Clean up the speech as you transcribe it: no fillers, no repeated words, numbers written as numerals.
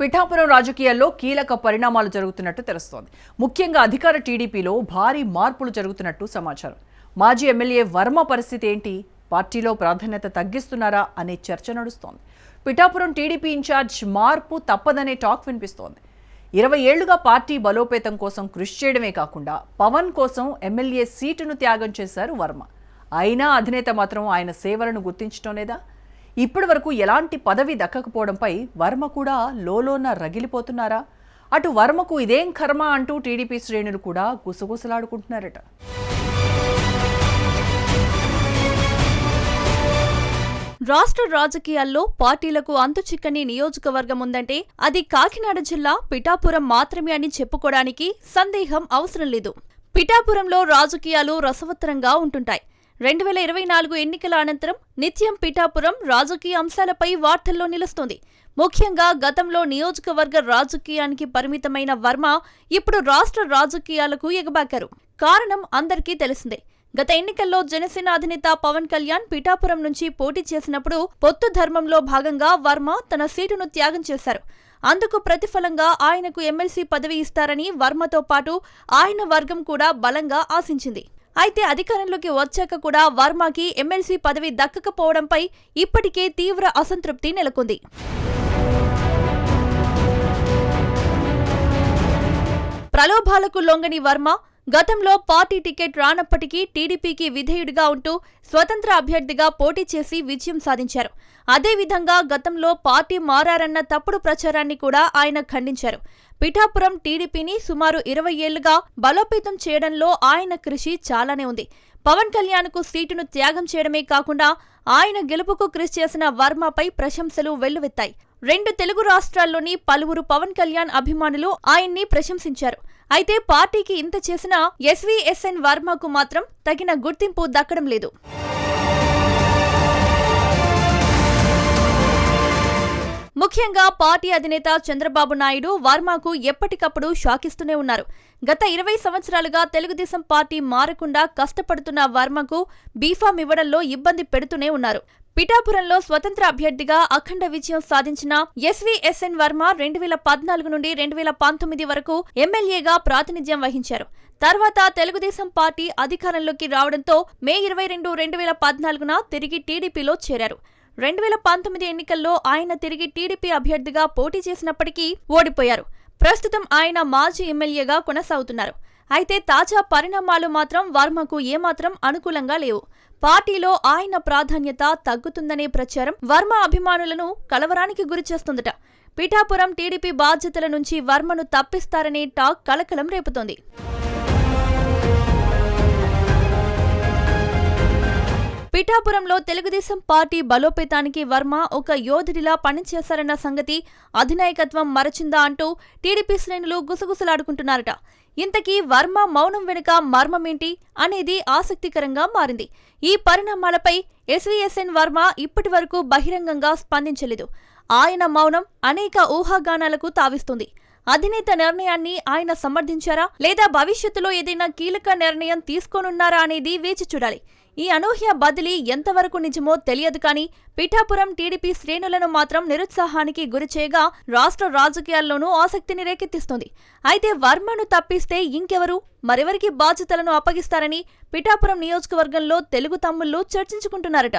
పిఠాపురం రాజకీయాల్లో కీలక పరిణామాలు జరుగుతున్నట్టు తెలుస్తోంది. ముఖ్యంగా అధికార టీడీపీలో భారీ మార్పులు జరుగుతున్నట్టు సమాచారం. మాజీ ఎమ్మెల్యే వర్మ పరిస్థితి ఏంటి? పార్టీలో ప్రాధాన్యత తగ్గిస్తున్నారా అనే చర్చ నడుస్తోంది. పిఠాపురం టీడీపీ ఇన్ఛార్జ్ మార్పు తప్పదనే టాక్ వినిపిస్తోంది. 20 ఏళ్లుగా పార్టీ బలోపేతం కోసం కృషి చేయడమే కాకుండా పవన్ కోసం ఎమ్మెల్యే సీటును త్యాగం చేశారు వర్మ. అయినా అధినేత మాత్రం ఆయన సేవలను గుర్తించడం లేదా? ఇప్పటి వరకు ఎలాంటి పదవి దక్కకపోవడంపై వర్మ కూడా లోలోన రగిలిపోతున్నారా? అటు వర్మకు ఇదేం కర్మ అంటూ టీడీపీ శ్రేణులు కూడా గుసగుసలాడుకుంటున్నారట. రాష్ట్ర రాజకీయాల్లో పార్టీలకు అంతుచిక్కని నియోజకవర్గం ఉందంటే అది కాకినాడ జిల్లా పిఠాపురం మాత్రమే అని చెప్పుకోవడానికి సందేహం అవసరం లేదు. పిఠాపురంలో రాజకీయాలు రసవత్తరంగా ఉంటుంటాయి. 2024 ఎన్నికల అనంతరం నిత్యం పిఠాపురం రాజకీయ అంశాలపై వార్తల్లో నిలుస్తోంది. ముఖ్యంగా గతంలో నియోజకవర్గ రాజకీయానికి పరిమితమైన వర్మ ఇప్పుడు రాష్ట్ర రాజకీయాలకు ఎగబాకారు. కారణం అందరికీ తెలిసిందే. గత ఎన్నికల్లో జనసేన అధినేత పవన్ కళ్యాణ్ పిఠాపురం నుంచి పోటీ చేసినప్పుడు పొత్తు ధర్మంలో భాగంగా వర్మ తన సీటును త్యాగం చేశారు. అందుకు ప్రతిఫలంగా ఆయనకు ఎమ్మెల్సీ పదవి ఇస్తారని వర్మతో పాటు ఆయన వర్గం కూడా బలంగా ఆశించింది. అయితే అధికారంలోకి వచ్చాక కూడా వర్మకి ఎమ్మెల్సీ పదవి దక్కకపోవడంపై ఇప్పటికే తీవ్ర అసంతృప్తి నెలకొంది. ప్రలోభాలకు లొంగని వర్మ గతంలో పార్టీ టికెట్ రానప్పటికీ టీడీపీకి విధేయుడిగా ఉంటూ స్వతంత్ర అభ్యర్థిగా పోటీ చేసి విజయం సాధించారు. అదేవిధంగా గతంలో పార్టీ మారారన్న తప్పుడు ప్రచారాన్ని కూడా ఆయన ఖండించారు. పిఠాపురం టీడీపీని సుమారు 20 ఏళ్లుగా బలోపేతం చేయడంలో ఆయన కృషి చాలానే ఉంది. పవన్ కళ్యాణ్కు సీటును త్యాగం చేయడమే కాకుండా ఆయన గెలుపుకు కృషి చేసిన వర్మపై ప్రశంసలు వెల్లువెత్తాయి. 2 తెలుగు రాష్ట్రాల్లోని పలువురు పవన్ కళ్యాణ్ అభిమానులు ఆయన్ని ప్రశంసించారు. అయితే పార్టీకి ఇంత చేసినా ఎస్వీఎస్ఎన్ వర్మకు మాత్రం తగిన గుర్తింపు దక్కడం లేదు. ముఖ్యంగా పార్టీ అధినేత చంద్రబాబు నాయుడు వర్మకు ఎప్పటికప్పుడు షాకిస్తూనే ఉన్నారు. గత 20 సంవత్సరాలుగా తెలుగుదేశం పార్టీ మారకుండా కష్టపడుతున్న వర్మకు బీఫామ్ ఇవ్వడంలో ఇబ్బంది పెడుతూనే ఉన్నారు. పిఠాపురంలో స్వతంత్ర అభ్యర్థిగా అఖండ విజయం సాధించిన ఎస్వీఎస్ఎన్ వర్మ 2014 నుండి 2019 వరకు ఎమ్మెల్యేగా ప్రాతినిధ్యం వహించారు. తర్వాత తెలుగుదేశం పార్టీ అధికారంలోకి రావడంతో మే 22, 2014న తిరిగి టీడీపీలో చేరారు. 2019 ఎన్నికల్లో ఆయన తిరిగి టీడీపీ అభ్యర్థిగా పోటీ చేసినప్పటికీ ఓడిపోయారు. ప్రస్తుతం ఆయన మాజీ ఎమ్మెల్యేగా కొనసాగుతున్నారు. అయితే తాజా పరిణామాలు మాత్రం వర్మకు ఏమాత్రం అనుకూలంగా లేవు. పార్టీలో ఆయన ప్రాధాన్యత తగ్గుతుందనే ప్రచారం వర్మ అభిమానులను కలవరానికి గురిచేస్తుందట. పిఠాపురం టీడీపీ బాధ్యతల నుంచి వర్మను తప్పిస్తారనే టాక్ కలకలం రేపుతోంది. పిఠాపురంలో తెలుగుదేశం పార్టీ బలోపేతానికి వర్మ ఒక యోధుడిలా పనిచేశారన్న సంగతి అధినాయకత్వం మరచిందా అంటూ టీడీపీ శ్రేణులు గుసగుసలాడుకుంటున్నారట. ఇంతకీ వర్మ మౌనం వెనుక మర్మమేంటి అనేది ఆసక్తికరంగా మారింది. ఈ పరిణామాలపై ఎస్వీఎస్ఎన్ వర్మ ఇప్పటి వరకు బహిరంగంగా స్పందించలేదు. ఆయన మౌనం అనేక ఊహాగానాలకు తావిస్తుంది. అధినేత నిర్ణయాన్ని ఆయన సమర్థించారా లేదా భవిష్యత్తులో ఏదైనా కీలక నిర్ణయం తీసుకోనున్నారా అనేది వేచి చూడాలి. ఈ అనూహ్య బదిలీ ఎంతవరకు నిజమో తెలియదు కానీ పిఠాపురం టీడీపీ శ్రేణులను మాత్రం నిరుత్సాహానికి గురిచేయగా రాష్ట్ర రాజకీయాల్లోనూ ఆసక్తిని రేకెత్తిస్తోంది. అయితే వర్మను తప్పిస్తే ఇంకెవరు మరెవరికి బాధ్యతలను అప్పగిస్తారని పిఠాపురం నియోజకవర్గంలో తెలుగు తమ్ముళ్లు చర్చించుకుంటున్నారట.